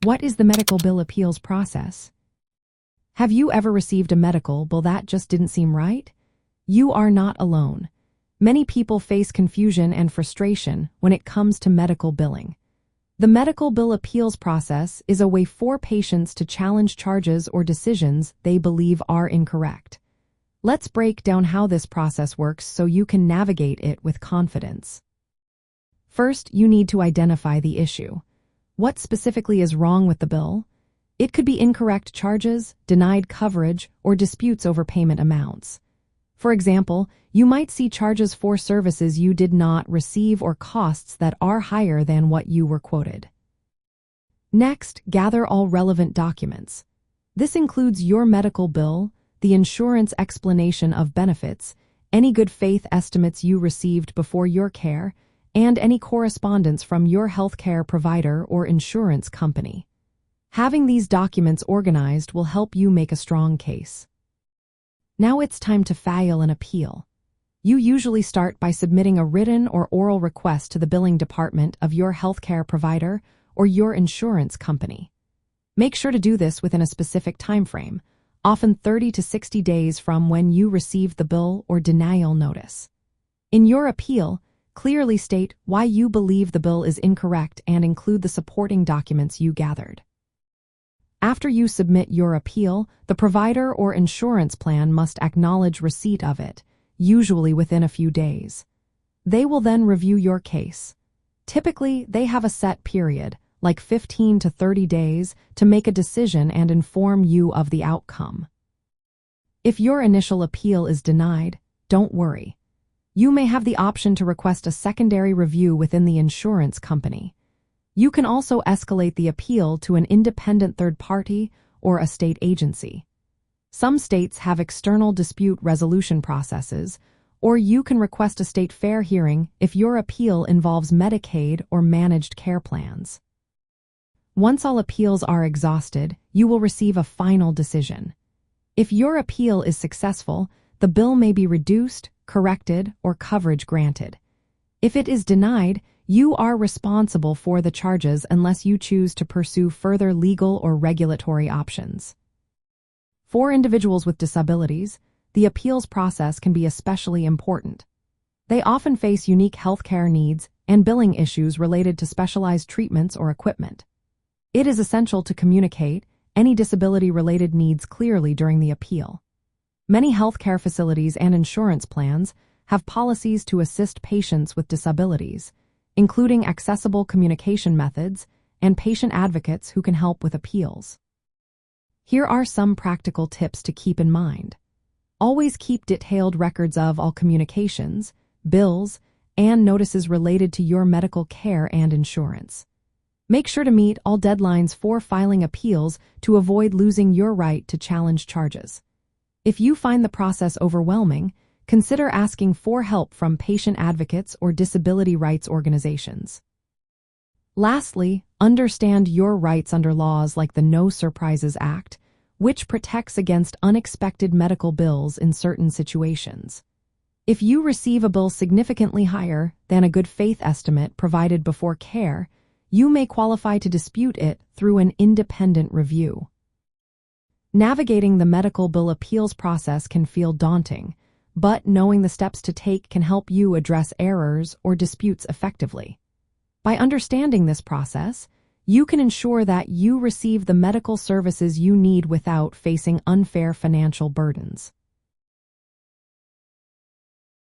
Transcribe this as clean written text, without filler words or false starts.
What is the medical bill appeals process? Have you ever received a medical bill that just didn't seem right? You are not alone. Many people face confusion and frustration when it comes to medical billing. The medical bill appeals process is a way for patients to challenge charges or decisions they believe are incorrect. Let's break down how this process works so you can navigate it with confidence. First, you need to identify the issue. What specifically is wrong with the bill? It could be incorrect charges, denied coverage, or disputes over payment amounts. For example, you might see charges for services you did not receive or costs that are higher than what you were quoted. Next, gather all relevant documents. This includes your medical bill, the insurance explanation of benefits, any good faith estimates you received before your care, and any correspondence from your healthcare provider or insurance company. Having these documents organized will help you make a strong case. Now it's time to file an appeal. You usually start by submitting a written or oral request to the billing department of your healthcare provider or your insurance company. Make sure to do this within a specific time frame, often 30 to 60 days from when you receive the bill or denial notice. In your appeal, clearly state why you believe the bill is incorrect and include the supporting documents you gathered. After you submit your appeal, the provider or insurance plan must acknowledge receipt of it, usually within a few days. They will then review your case. Typically, they have a set period, like 15 to 30 days, to make a decision and inform you of the outcome. If your initial appeal is denied, don't worry. You may have the option to request a secondary review within the insurance company. You can also escalate the appeal to an independent third party or a state agency. Some states have external dispute resolution processes, or you can request a state fair hearing if your appeal involves Medicaid or managed care plans. Once all appeals are exhausted, you will receive a final decision. If your appeal is successful, the bill may be reduced, corrected, or coverage granted. If it is denied, you are responsible for the charges unless you choose to pursue further legal or regulatory options. For individuals with disabilities, the appeals process can be especially important. They often face unique healthcare needs and billing issues related to specialized treatments or equipment. It is essential to communicate any disability-related needs clearly during the appeal. Many healthcare facilities and insurance plans have policies to assist patients with disabilities, including accessible communication methods and patient advocates who can help with appeals. Here are some practical tips to keep in mind. Always keep detailed records of all communications, bills, and notices related to your medical care and insurance. Make sure to meet all deadlines for filing appeals to avoid losing your right to challenge charges. If you find the process overwhelming, consider asking for help from patient advocates or disability rights organizations. Lastly, understand your rights under laws like the No Surprises Act, which protects against unexpected medical bills in certain situations. If you receive a bill significantly higher than a good faith estimate provided before care, you may qualify to dispute it through an independent review. Navigating the medical bill appeals process can feel daunting, but knowing the steps to take can help you address errors or disputes effectively. By understanding this process, you can ensure that you receive the medical services you need without facing unfair financial burdens.